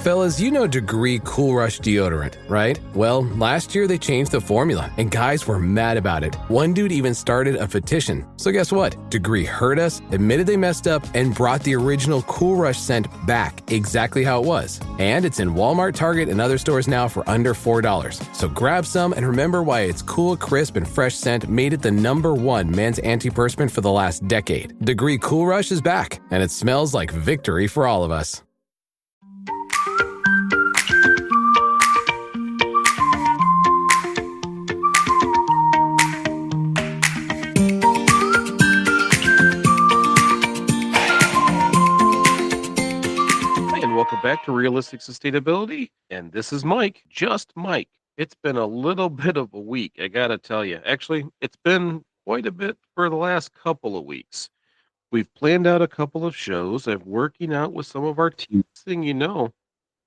Fellas, you know Degree Cool Rush deodorant, right? Well, last year they changed the formula, and guys were mad about it. One dude even started a petition. So guess what? Degree heard us, admitted they messed up, and brought the original Cool Rush scent back exactly how it was. And it's in Walmart, Target, and other stores now for under $4. So grab some and remember why its cool, crisp, and fresh scent made it the #1 men's antiperspirant for the last decade. Degree Cool Rush is back, and it smells like victory for all of us. Welcome back to Realistic Sustainability, and this is Mike, just Mike. It's been a little bit of a week, I gotta tell you. Actually, it's been quite a bit for the last couple of weeks. We've planned out a couple of shows. I'm working out with some of our team. Thing you know,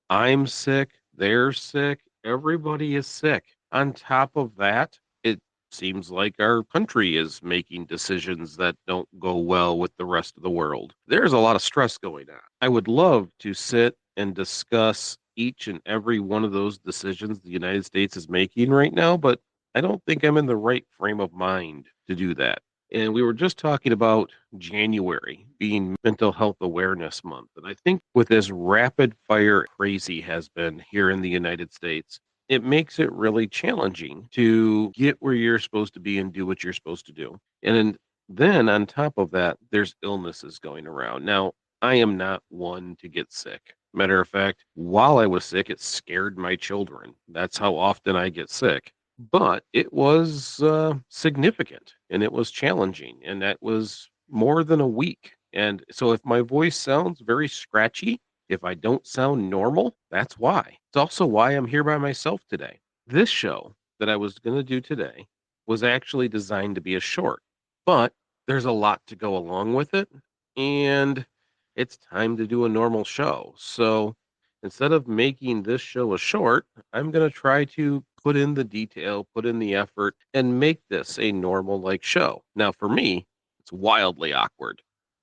I'm sick, they're sick, everybody is sick. On top of that, it seems like our country is making decisions that don't go well with the rest of the world. There's a lot of stress going on. I would love to sit and discuss each and every one of those decisions the United States is making right now, but I don't think I'm in the right frame of mind to do that. And we were just talking about January being Mental Health Awareness Month. And I think with this rapid fire crazy has been here in the United States, it makes it really challenging to get where you're supposed to be and do what you're supposed to do. And then on top of that, there's illnesses going around. Now, I am not one to get sick. Matter of fact, while I was sick, it scared my children. That's how often I get sick. But it was significant and it was challenging. And that was more than a week. And so if my voice sounds very scratchy, if I don't sound normal, that's why. It's also why I'm here by myself today. This show that I was going to do today was actually designed to be a short, but there's a lot to go along with it. And it's time to do a normal show. So instead of making this show a short, I'm going to try to put in the detail, put in the effort, and make this a normal like show. Now, for me, it's wildly awkward.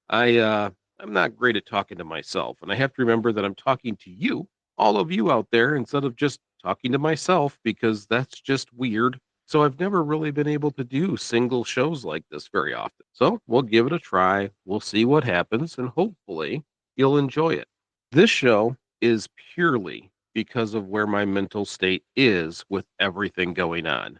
I'm not great at talking to myself, and I have to remember that I'm talking to you, all of you out there, instead of just talking to myself because that's just weird. So I've never really been able to do single shows like this very often. So we'll give it a try. We'll see what happens, and hopefully you'll enjoy it. This show is purely because of where my mental state is with everything going on,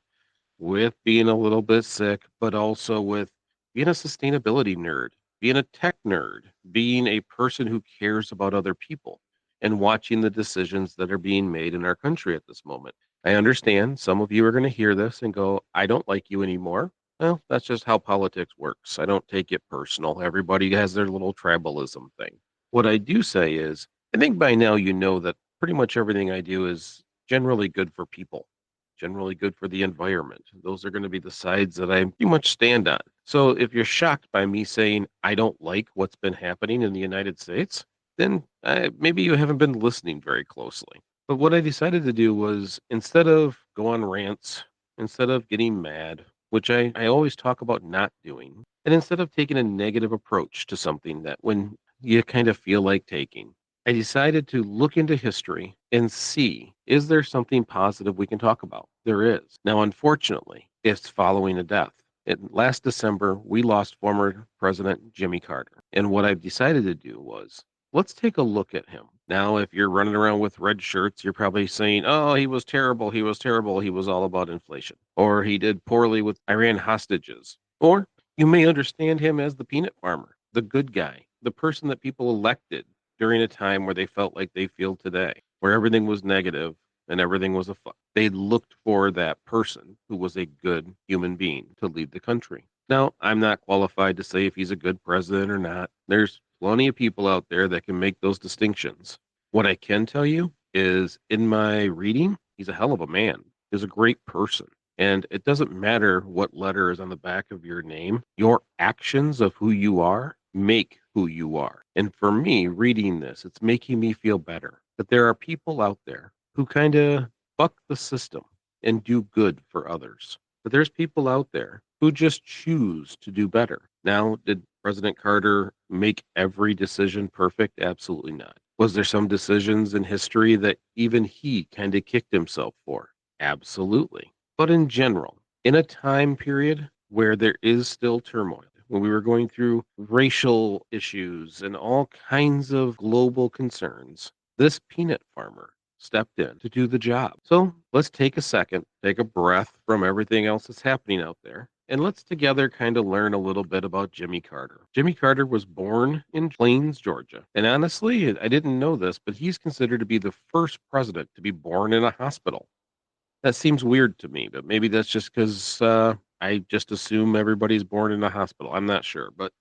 with being a little bit sick, but also with being a sustainability nerd, being a tech nerd, being a person who cares about other people, and watching the decisions that are being made in our country at this moment. I understand some of you are going to hear this and go, I don't like you anymore. Well, that's just how politics works. I don't take it personal. Everybody has their little tribalism thing. What I do say is, I think by now you know that pretty much everything I do is generally good for people, generally good for the environment. Those are going to be the sides that I pretty much stand on. So if you're shocked by me saying I don't like what's been happening in the United States, then maybe you haven't been listening very closely. But what I decided to do was instead of go on rants, instead of getting mad, which I always talk about not doing, and instead of taking a negative approach to something that when you kind of feel like taking, I decided to look into history and see, is there something positive we can talk about? There is. Now, unfortunately, it's following a death. Last December, we lost former President Jimmy Carter. And what I've decided to do was, let's take a look at him. Now, if you're running around with red shirts, you're probably saying, oh, he was terrible. He was terrible. He was all about inflation. Or he did poorly with Iran hostages. Or you may understand him as the peanut farmer, the good guy, the person that people elected during a time where they felt like they feel today, where everything was negative and everything was a fuck. They looked for that person who was a good human being to lead the country. Now, I'm not qualified to say if he's a good president or not. There's plenty of people out there that can make those distinctions. What I can tell you is in my reading, he's a hell of a man. He's a great person. And it doesn't matter what letter is on the back of your name, your actions of who you are make who you are. And for me, reading this, it's making me feel better that there are people out there who kind of buck the system and do good for others. But there's people out there who just choose to do better. Now, did President Carter make every decision perfect? Absolutely not. Was there some decisions in history that even he kind of kicked himself for? Absolutely. But in general, in a time period where there is still turmoil, when we were going through racial issues and all kinds of global concerns, this peanut farmer stepped in to do the job. So let's take a second, take a breath from everything else that's happening out there, and let's together kind of learn a little bit about Jimmy Carter. Jimmy Carter was born in Plains, Georgia. And honestly, I didn't know this, but he's considered to be the first president to be born in a hospital. That seems weird to me, but maybe that's just because I just assume everybody's born in a hospital. I'm not sure, but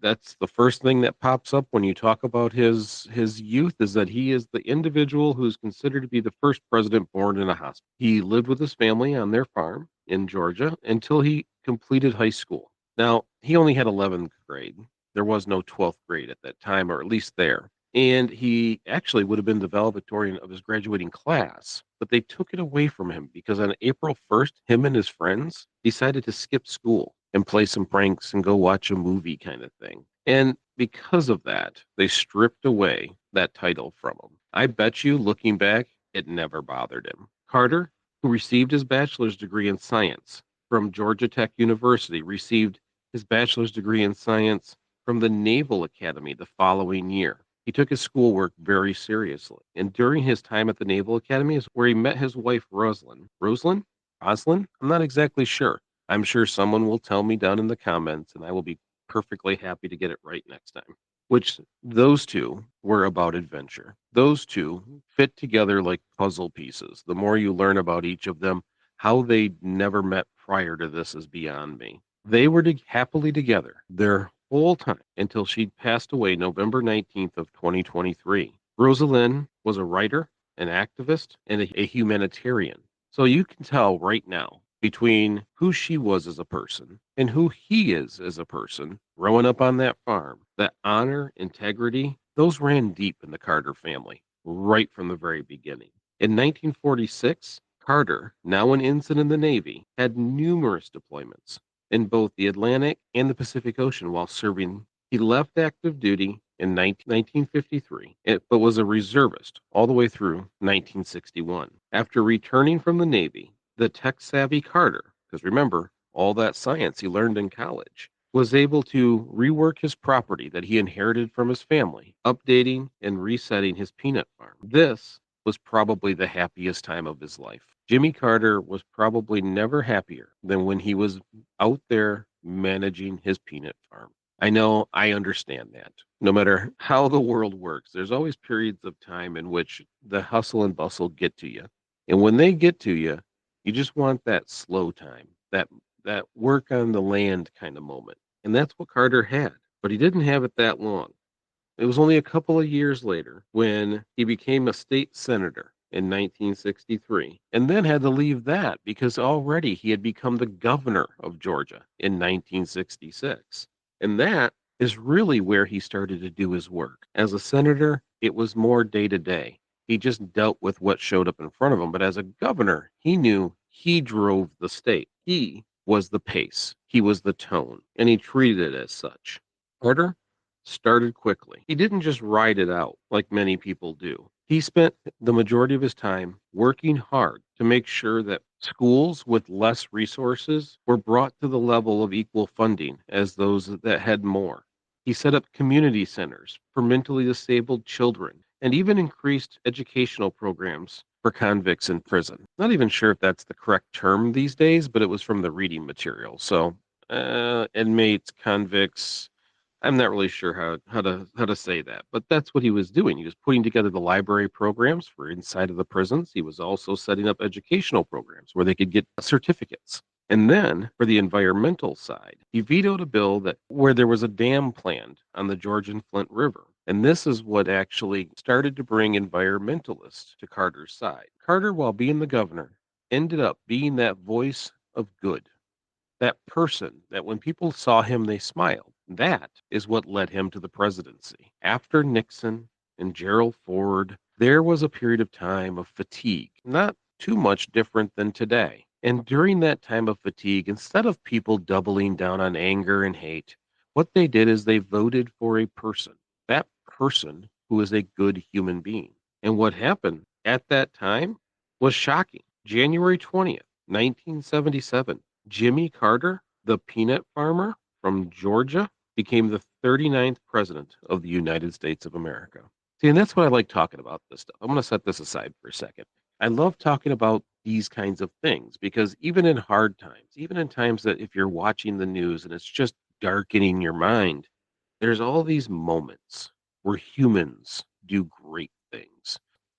that's the first thing that pops up when you talk about his youth is that he is the individual who's considered to be the first president born in a hospital. He lived with his family on their farm in Georgia until he completed high school. Now, he only had 11th grade. There was no 12th grade at that time, or at least there. And he actually would have been the valedictorian of his graduating class, but they took it away from him because on April 1st, him and his friends decided to skip school and play some pranks and go watch a movie kind of thing. And because of that, they stripped away that title from him. I bet you, looking back, it never bothered him. Carter, who received his bachelor's degree in science from Georgia Tech University, received his bachelor's degree in science from the Naval Academy the following year. He took his schoolwork very seriously. And during his time at the Naval Academy is where he met his wife, Rosalind. Rosalind? Roslyn? I'm not exactly sure. I'm sure someone will tell me down in the comments, and I will be perfectly happy to get it right next time. Which those two were about adventure. Those two fit together like puzzle pieces. The more you learn about each of them, how they never met prior to this is beyond me. They were happily together their whole time until she passed away November 19th of 2023. Rosalind was a writer, an activist, and a humanitarian. So you can tell right now between who she was as a person and who he is as a person growing up on that farm, that honor, integrity, those ran deep in the Carter family right from the very beginning. In 1946, Carter, now an ensign in the Navy, had numerous deployments in both the Atlantic and the Pacific Ocean while serving. He left active duty in 1953, but was a reservist all the way through 1961. After returning from the Navy, the tech savvy Carter, because remember, all that science he learned in college, was able to rework his property that he inherited from his family, updating and resetting his peanut farm. This was probably the happiest time of his life. Jimmy Carter was probably never happier than when he was out there managing his peanut farm. I know, I understand that. No matter how the world works, there's always periods of time in which the hustle and bustle get to you. And when they get to you, you just want that slow time, that work on the land kind of moment. And that's what Carter had, but he didn't have it that long. It was only a couple of years later when he became a state senator in 1963 and then had to leave that because already he had become the governor of Georgia in 1966. And that is really where he started to do his work. As a senator, it was more day to day. He just dealt with what showed up in front of him. But as a governor, he knew he drove the state. He was the pace, he was the tone, and he treated it as such. Carter started quickly. He didn't just ride it out like many people do. He spent the majority of his time working hard to make sure that schools with less resources were brought to the level of equal funding as those that had more. He set up community centers for mentally disabled children and even increased educational programs for convicts in prison. Not even sure if that's the correct term these days, but it was from the reading material. So, inmates, convicts, I'm not really sure how to say that, but that's what he was doing. He was putting together the library programs for inside of the prisons. He was also setting up educational programs where they could get certificates. And then for the environmental side, he vetoed a bill that where there was a dam planned on the George and Flint River. And this is what actually started to bring environmentalists to Carter's side. Carter, while being the governor, ended up being that voice of good, that person that when people saw him, they smiled. That is what led him to the presidency. After Nixon and Gerald Ford, there was a period of time of fatigue, not too much different than today. And during that time of fatigue, instead of people doubling down on anger and hate, what they did is they voted for a person. That person who is a good human being. And what happened at that time was shocking. January 20th, 1977, Jimmy Carter, the peanut farmer from Georgia, became the 39th president of the United States of America. See, and that's what I like talking about this stuff. I'm going to set this aside for a second. I love talking about these kinds of things because even in hard times, even in times that if you're watching the news and it's just darkening your mind, there's all these moments where humans do great things,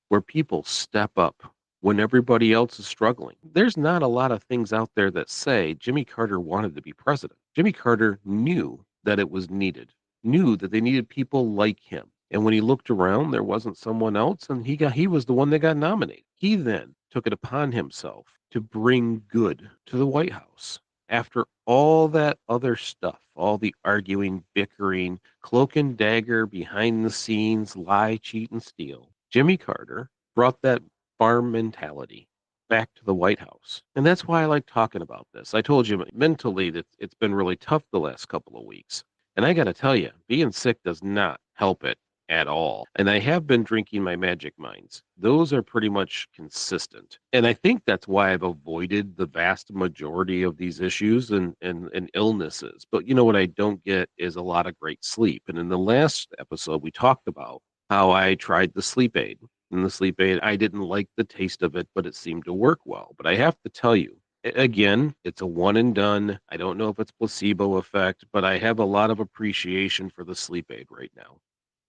where people step up when everybody else is struggling. There's not a lot of things out there that say Jimmy Carter wanted to be president. Jimmy Carter knew that it was needed, knew that they needed people like him. And when he looked around, there wasn't someone else, and he was the one that got nominated. He then took it upon himself to bring good to the White House. After all that other stuff, all the arguing, bickering, cloak and dagger, behind the scenes, lie, cheat, and steal, Jimmy Carter brought that farm mentality back to the White House. And that's why I like talking about this. I told you mentally that it's been really tough the last couple of weeks. And I got to tell you, being sick does not help it at all. And I have been drinking my Magic Minds. Those are pretty much consistent. And I think that's why I've avoided the vast majority of these issues and illnesses. But you know what I don't get is a lot of great sleep. And in the last episode, we talked about how I tried the sleep aid. And the sleep aid, I didn't like the taste of it, but it seemed to work well. But I have to tell you, again, it's a one and done. I don't know if it's placebo effect, but I have a lot of appreciation for the sleep aid right now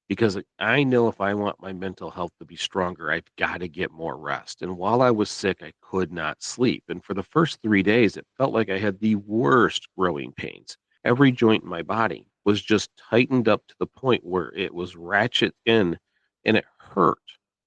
because I know if I want my mental health to be stronger, I've got to get more rest. And while I was sick, I could not sleep. And for the first 3 days, it felt like I had the worst growing pains. Every joint in my body was just tightened up to the point where it was ratchet in and it hurt.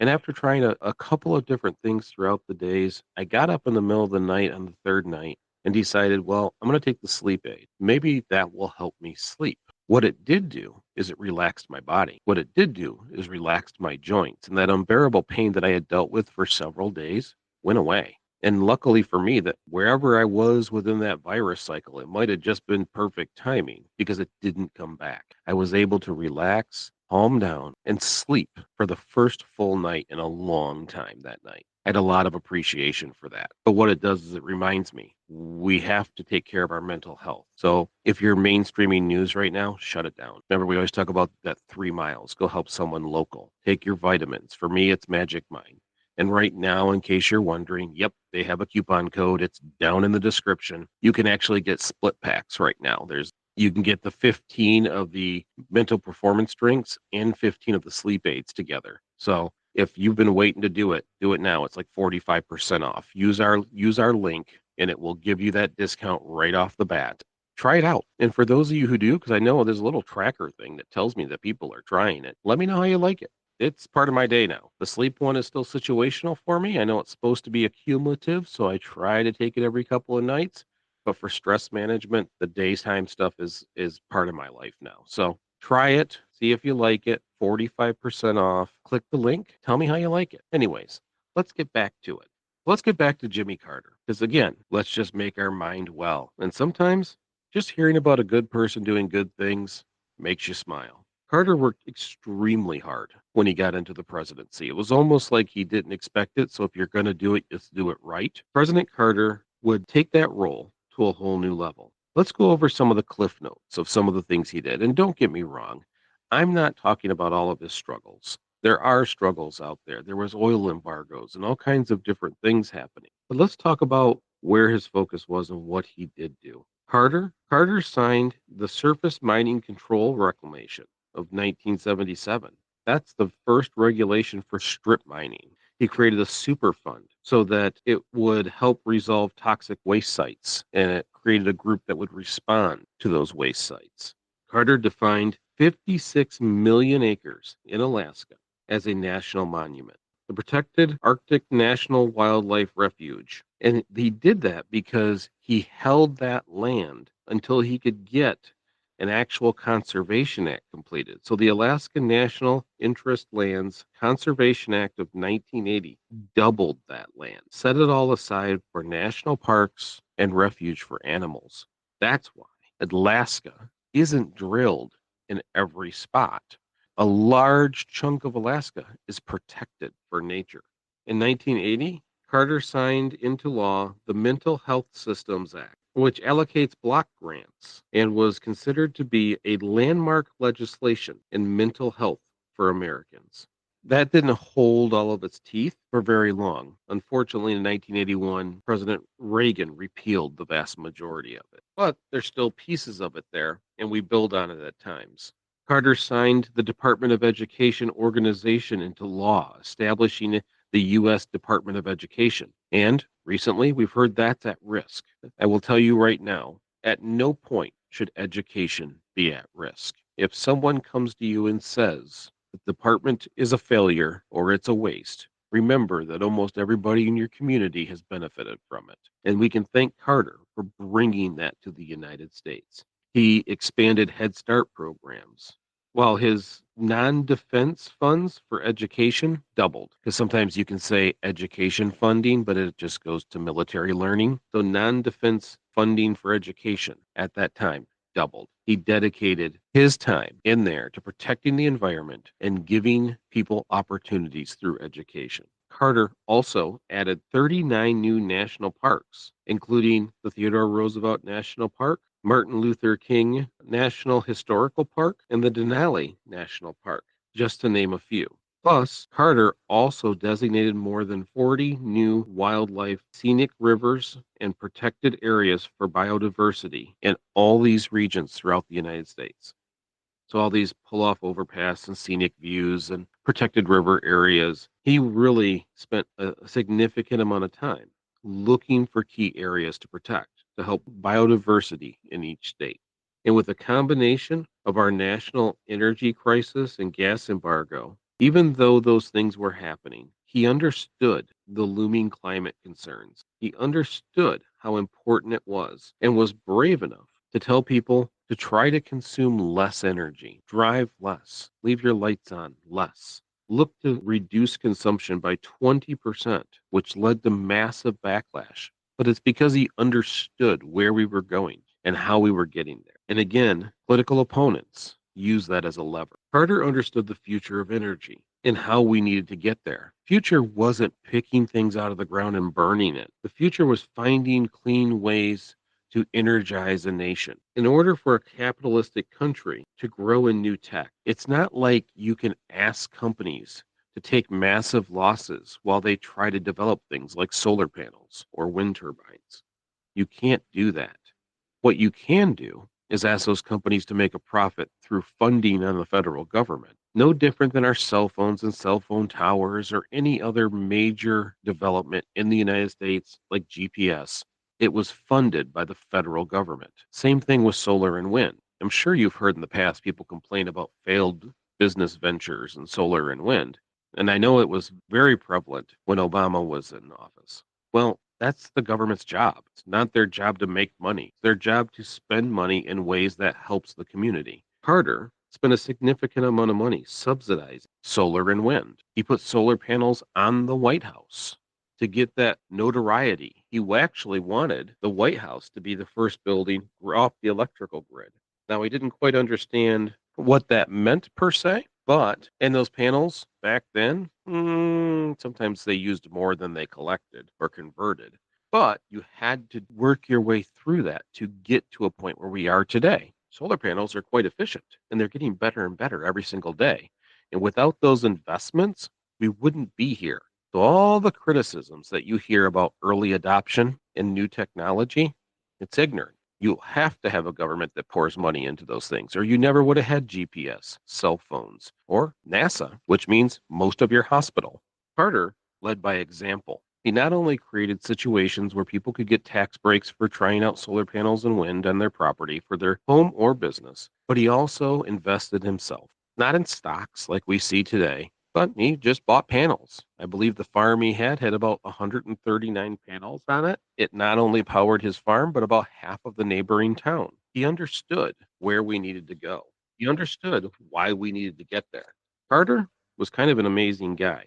And after trying a couple of different things throughout the days, I got up in the middle of the night on the third night and decided, well, I'm going to take the sleep aid. Maybe that will help me sleep. What it did do is it relaxed my body. What it did do is relaxed my joints. And that unbearable pain that I had dealt with for several days went away. And luckily for me, that wherever I was within that virus cycle, it might have just been perfect timing because it didn't come back. I was able to relax, calm down, and sleep for the first full night in a long time that night. I had a lot of appreciation for that. But what it does is it reminds me we have to take care of our mental health. So if you're mainstreaming news right now, shut it down. Remember, we always talk about that 3 miles. Go help someone local. Take your vitamins. For me, it's Magic Mind. And right now, in case you're wondering, yep, they have a coupon code. It's down in the description. You can actually get split packs right now. You can get the 15 of the mental performance drinks and 15 of the sleep aids together. So if you've been waiting to do it now. It's like 45% off. Use our link and it will give you that discount right off the bat. Try it out. And for those of you who do, because I know there's a little tracker thing that tells me that people are trying it, let me know how you like it. It's part of my day now. The sleep one is still situational for me. I know it's supposed to be accumulative, so I try to take it every couple of nights. But for stress management, the daytime stuff is part of my life now. So try it, see if you like it. 45% off. Click the link. Tell me how you like it. Anyways, let's get back to it. Let's get back to Jimmy Carter. Because again, let's just make our mind well. And sometimes just hearing about a good person doing good things makes you smile. Carter worked extremely hard when he got into the presidency. It was almost like he didn't expect it. So if you're going to do it, just do it right. President Carter would take that role to a whole new level. Let's go over some of the cliff notes of some of the things he did. And don't get me wrong, I'm not talking about all of his struggles. There are struggles out there. There was oil embargoes and all kinds of different things happening. But let's talk about where his focus was and what he did do. Carter signed the Surface Mining Control Reclamation of 1977. That's the first regulation for strip mining. He created a super fund so that it would help resolve toxic waste sites, and it created a group that would respond to those waste sites. Carter defined 56 million acres in Alaska as a national monument, the protected Arctic National Wildlife Refuge. And he did that because he held that land until he could get an actual conservation act completed. So the Alaska National Interest Lands Conservation Act of 1980 doubled that land, set it all aside for national parks and refuge for animals. That's why Alaska isn't drilled in every spot. A large chunk of Alaska is protected for nature. In 1980, Carter signed into law the Mental Health Systems Act, which allocates block grants and was considered to be a landmark legislation in mental health for Americans. That didn't hold all of its teeth for very long. Unfortunately, in 1981, President Reagan repealed the vast majority of it. But there's still pieces of it there, and we build on it at times. Carter signed the Department of Education organization into law, establishing the U.S. Department of Education. And recently, we've heard that's at risk. I will tell you right now, at no point should education be at risk. If someone comes to you and says the department is a failure or it's a waste, remember that almost everybody in your community has benefited from it. And we can thank Carter for bringing that to the United States. He expanded Head Start programs, while his non-defense funds for education doubled. Because sometimes you can say education funding, but it just goes to military learning. So non-defense funding for education at that time doubled. He dedicated his time in there to protecting the environment and giving people opportunities through education. Carter also added 39 new national parks, including the Theodore Roosevelt National Park, Martin Luther King National Historical Park, and the Denali National Park, just to name a few. Plus, Carter also designated more than 40 new wildlife, scenic rivers, and protected areas for biodiversity in all these regions throughout the United States. So all these pull-off overpass and scenic views and protected river areas, he really spent a significant amount of time looking for key areas to protect to help biodiversity in each state. And with a combination of our national energy crisis and gas embargo, even though those things were happening, he understood the looming climate concerns. He understood how important it was and was brave enough to tell people to try to consume less energy, drive less, leave your lights on less, look to reduce consumption by 20%, which led to massive backlash. But it's because he understood where we were going and how we were getting there. And again, political opponents use that as a lever. Carter understood the future of energy and how we needed to get there. Future wasn't picking things out of the ground and burning it. The future was finding clean ways to energize a nation. In order for a capitalistic country to grow in new tech, it's not like you can ask companies to take massive losses while they try to develop things like solar panels or wind turbines. You can't do that. What you can do is ask those companies to make a profit through funding on the federal government. No different than our cell phones and cell phone towers or any other major development in the United States like GPS. It was funded by the federal government. Same thing with solar and wind. I'm sure you've heard in the past people complain about failed business ventures in solar and wind. And I know it was very prevalent when Obama was in office. Well, that's the government's job. It's not their job to make money. It's their job to spend money in ways that helps the community. Carter spent a significant amount of money subsidizing solar and wind. He put solar panels on the White House to get that notoriety. He actually wanted the White House to be the first building off the electrical grid. Now, he didn't quite understand what that meant per se, but in those panels back then, sometimes they used more than they collected or converted. But you had to work your way through that to get to a point where we are today. Solar panels are quite efficient and they're getting better and better every single day. And without those investments, we wouldn't be here. So all the criticisms that you hear about early adoption and new technology, it's ignorant. You have to have a government that pours money into those things, or you never would have had GPS, cell phones, or NASA, which means most of your hospital. Carter led by example. He not only created situations where people could get tax breaks for trying out solar panels and wind on their property for their home or business, but he also invested himself, not in stocks like we see today, but he just bought panels. I believe the farm he had about 139 panels on it. It not only powered his farm, but about half of the neighboring town. He understood where we needed to go. He understood why we needed to get there. Carter was kind of an amazing guy.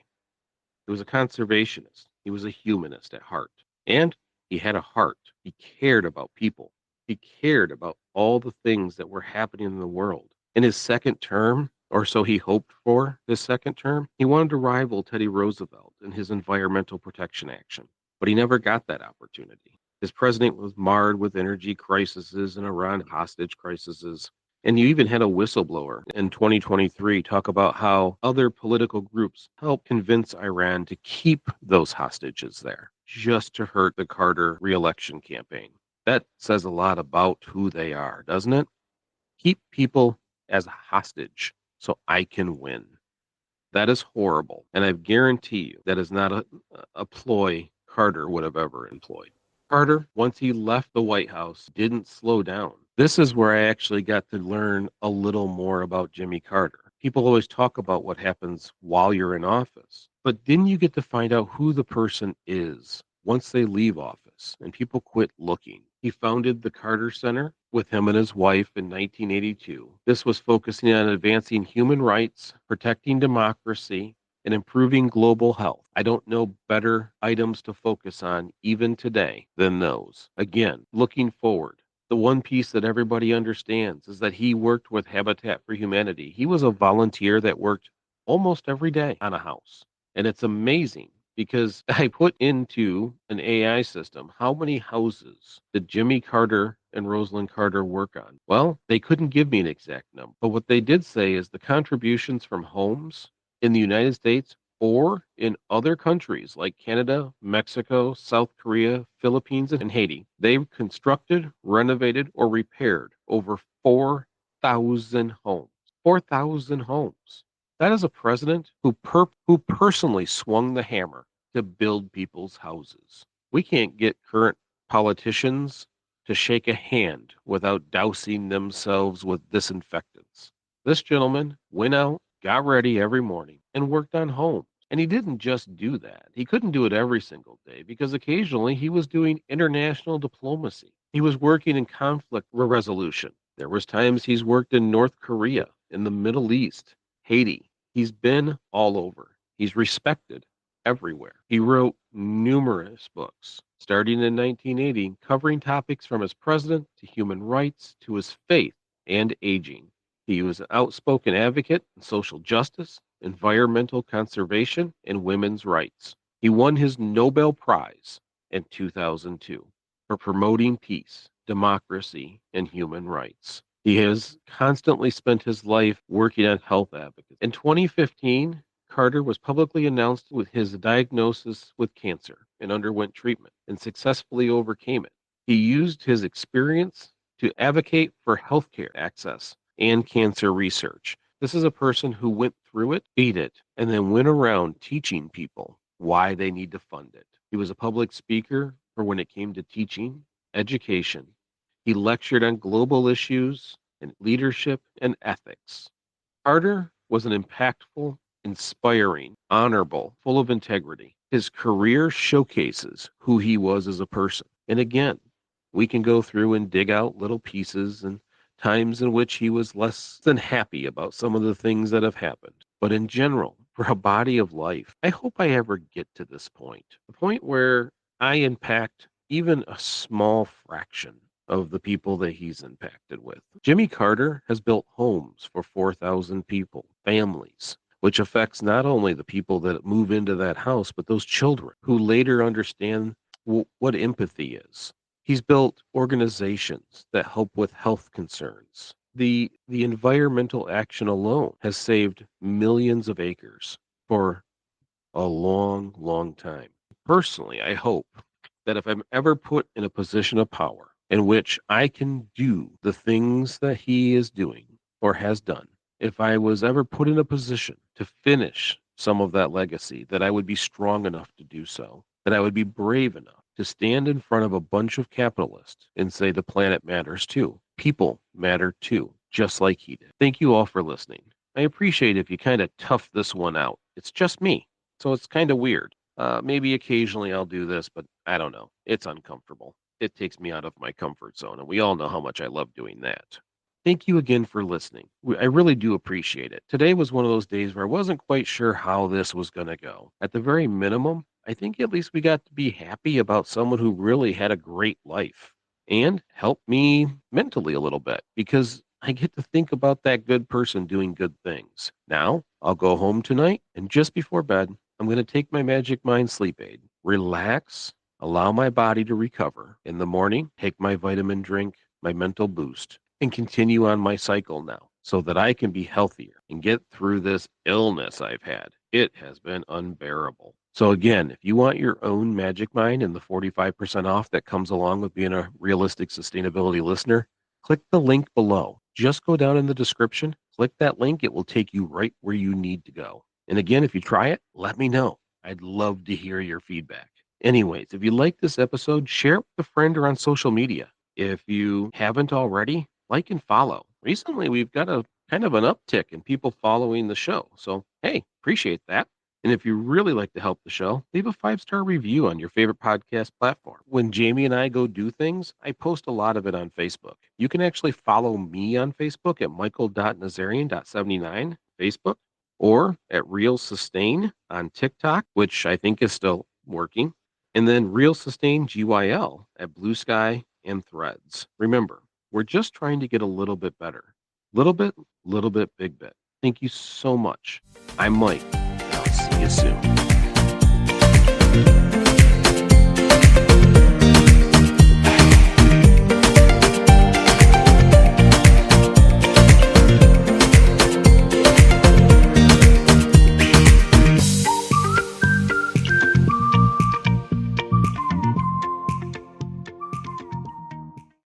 He was a conservationist. He was a humanist at heart. And he had a heart. He cared about people. He cared about all the things that were happening in the world. In his second term, or so he hoped for his second term. He wanted to rival Teddy Roosevelt in his environmental protection action, but he never got that opportunity. His presidency was marred with energy crises and Iran hostage crises. And you even had a whistleblower in 2023 talk about how other political groups helped convince Iran to keep those hostages there just to hurt the Carter reelection campaign. That says a lot about who they are, doesn't it? Keep people as a hostage so I can win. That is horrible. And I guarantee you that is not a ploy Carter would have ever employed. Carter, once he left the White House, didn't slow down. This is where I actually got to learn a little more about Jimmy Carter. People always talk about what happens while you're in office, but didn't you get to find out who the person is once they leave office and people quit looking? He founded the Carter Center with him and his wife in 1982. This was focusing on advancing human rights, protecting democracy, and improving global health. I don't know better items to focus on even today than those. Again, looking forward. The one piece that everybody understands is that he worked with Habitat for Humanity. He was a volunteer that worked almost every day on a house. And it's amazing because I put into an AI system how many houses did Jimmy Carter and Rosalind Carter work on? Well, they couldn't give me an exact number, but what they did say is the contributions from homes in the United States or in other countries like Canada, Mexico, South Korea, Philippines, and Haiti, they've constructed, renovated, or repaired over 4,000 homes. 4,000 homes. That is a president who personally swung the hammer to build people's houses. We can't get current politicians to shake a hand without dousing themselves with disinfectants. This gentleman went out, got ready every morning, and worked on homes. And he didn't just do that. He couldn't do it every single day because occasionally he was doing international diplomacy. He was working in conflict resolution. There was times he's worked in North Korea, in the Middle East, Haiti. He's been all over. He's respected everywhere. He wrote numerous books, starting in 1980, covering topics from his president to human rights to his faith and aging. He was an outspoken advocate in social justice, environmental conservation, and women's rights. He won his Nobel Prize in 2002 for promoting peace, democracy, and human rights. He has constantly spent his life working on health advocacy. In 2015, Carter was publicly announced with his diagnosis with cancer and underwent treatment and successfully overcame it. He used his experience to advocate for healthcare access and cancer research. This is a person who went through it, beat it, and then went around teaching people why they need to fund it. He was a public speaker for when it came to teaching, education. He lectured on global issues and leadership and ethics. Carter was an impactful, inspiring, honorable, full of integrity. His career showcases who he was as a person. And again, we can go through and dig out little pieces and times in which he was less than happy about some of the things that have happened. But in general, for a body of life, I hope I ever get to this point, the point where I impact even a small fraction of the people that he's impacted with. Jimmy Carter has built homes for 4,000 people, families, which affects not only the people that move into that house, but those children who later understand what empathy is. He's built organizations that help with health concerns. The environmental action alone has saved millions of acres for a long, long time. Personally, I hope that if I'm ever put in a position of power in which I can do the things that he is doing or has done, if I was ever put in a position to finish some of that legacy, that I would be strong enough to do so, that I would be brave enough to stand in front of a bunch of capitalists and say the planet matters too. People matter too, just like he did. Thank you all for listening. I appreciate if you kind of tough this one out. It's just me, so it's kind of weird. Maybe occasionally I'll do this, but I don't know. It's uncomfortable. It takes me out of my comfort zone, and we all know how much I love doing that. Thank you again for listening. I really do appreciate it. Today was one of those days where I wasn't quite sure how this was going to go. At the very minimum, I think at least we got to be happy about someone who really had a great life and helped me mentally a little bit because I get to think about that good person doing good things. Now, I'll go home tonight, and just before bed, I'm going to take my Magic Mind sleep aid, relax, allow my body to recover. In the morning, take my vitamin drink, my mental boost, and continue on my cycle now so that I can be healthier and get through this illness I've had. It has been unbearable. So, again, if you want your own Magic Mind and the 45% off that comes along with being a realistic sustainability listener, click the link below. Just go down in the description, click that link. It will take you right where you need to go. And again, if you try it, let me know. I'd love to hear your feedback. Anyways, if you like this episode, share it with a friend or on social media. If you haven't already, like and follow. Recently, we've got a kind of an uptick in people following the show. So, hey, appreciate that. And if you really like to help the show, leave a 5-star review on your favorite podcast platform. When Jamie and I go do things, I post a lot of it on Facebook. You can actually follow me on Facebook at michael.nazarian.79 Facebook or at Real Sustain on TikTok, which I think is still working. And then Real Sustain GYL at BlueSky and Threads. Remember, we're just trying to get a little bit better. Little bit, big bit. Thank you so much. I'm Mike. I'll see you soon.